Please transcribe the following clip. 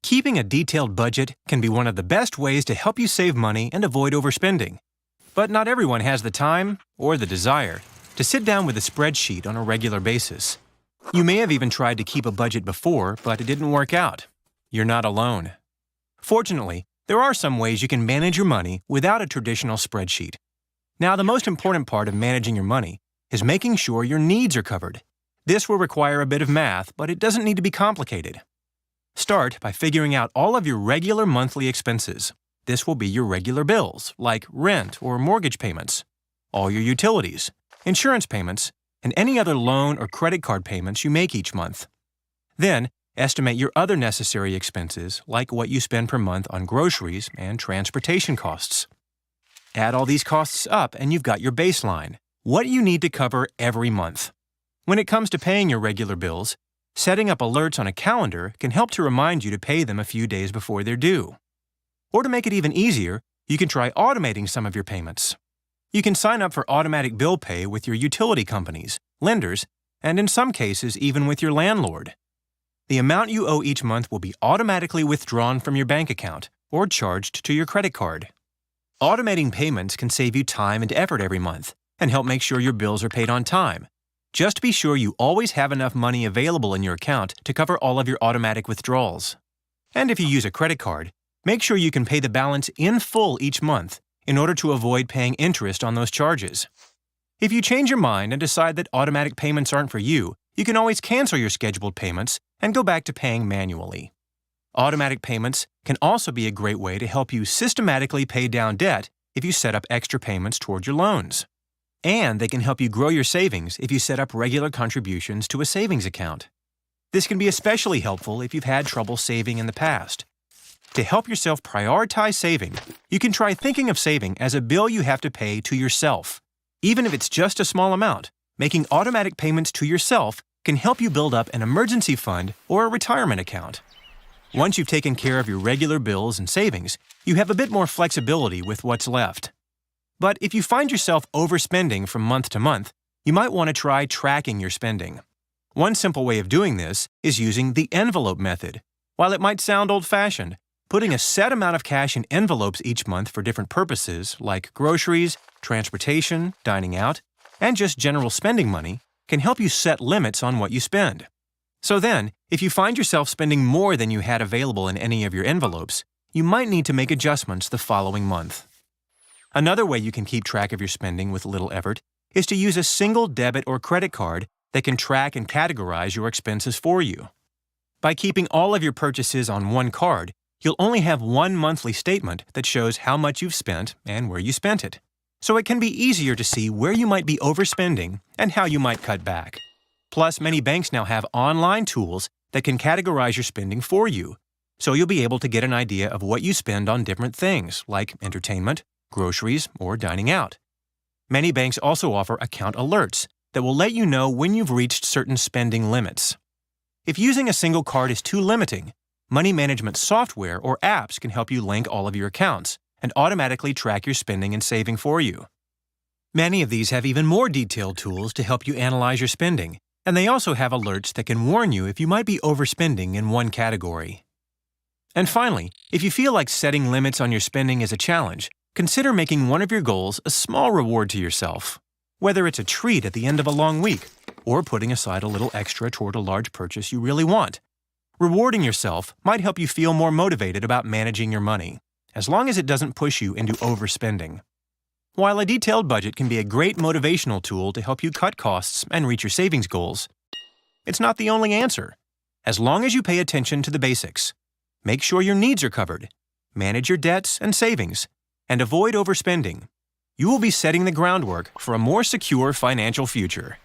Keeping a detailed budget can be one of the best ways to help you save money and avoid overspending. But not everyone has the time or the desire to sit down with a spreadsheet on a regular basis. You may have even tried to keep a budget before, but it didn't work out. You're not alone. Fortunately, there are some ways you can manage your money without a traditional spreadsheet. Now, the most important part of managing your money is making sure your needs are covered. This will require a bit of math, but it doesn't need to be complicated. Start by figuring out all of your regular monthly expenses. This will be your regular bills, like rent or mortgage payments, all your utilities, insurance payments, and any other loan or credit card payments you make each month. Then, estimate your other necessary expenses, like what you spend per month on groceries and transportation costs. Add all these costs up and you've got your baseline, what you need to cover every month. When it comes to paying your regular bills, setting up alerts on a calendar can help to remind you to pay them a few days before they're due. Or to make it even easier, you can try automating some of your payments. You can sign up for automatic bill pay with your utility companies, lenders, and in some cases even with your landlord. The amount you owe each month will be automatically withdrawn from your bank account or charged to your credit card. Automating payments can save you time and effort every month and help make sure your bills are paid on time. Just be sure you always have enough money available in your account to cover all of your automatic withdrawals. And if you use a credit card, make sure you can pay the balance in full each month in order to avoid paying interest on those charges. If you change your mind and decide that automatic payments aren't for you, you can always cancel your scheduled payments and go back to paying manually. Automatic payments can also be a great way to help you systematically pay down debt if you set up extra payments toward your loans. And they can help you grow your savings if you set up regular contributions to a savings account. This can be especially helpful if you've had trouble saving in the past. To help yourself prioritize saving, you can try thinking of saving as a bill you have to pay to yourself. Even if it's just a small amount, making automatic payments to yourself can help you build up an emergency fund or a retirement account. Once you've taken care of your regular bills and savings, you have a bit more flexibility with what's left. But if you find yourself overspending from month to month, you might want to try tracking your spending. One simple way of doing this is using the envelope method. While it might sound old-fashioned, putting a set amount of cash in envelopes each month for different purposes, like groceries, transportation, dining out, and just general spending money, can help you set limits on what you spend. So then, if you find yourself spending more than you had available in any of your envelopes, you might need to make adjustments the following month. Another way you can keep track of your spending with little effort is to use a single debit or credit card that can track and categorize your expenses for you. By keeping all of your purchases on one card, you'll only have one monthly statement that shows how much you've spent and where you spent it. So it can be easier to see where you might be overspending and how you might cut back. Plus, many banks now have online tools that can categorize your spending for you, so you'll be able to get an idea of what you spend on different things like entertainment, groceries, or dining out. Many banks also offer account alerts that will let you know when you've reached certain spending limits. If using a single card is too limiting, money management software or apps can help you link all of your accounts and automatically track your spending and saving for you. Many of these have even more detailed tools to help you analyze your spending, and they also have alerts that can warn you if you might be overspending in one category. And finally, if you feel like setting limits on your spending is a challenge, consider making one of your goals a small reward to yourself. Whether it's a treat at the end of a long week, or putting aside a little extra toward a large purchase you really want. Rewarding yourself might help you feel more motivated about managing your money, as long as it doesn't push you into overspending. While a detailed budget can be a great motivational tool to help you cut costs and reach your savings goals, it's not the only answer. As long as you pay attention to the basics, make sure your needs are covered, manage your debts and savings, and avoid overspending, you will be setting the groundwork for a more secure financial future.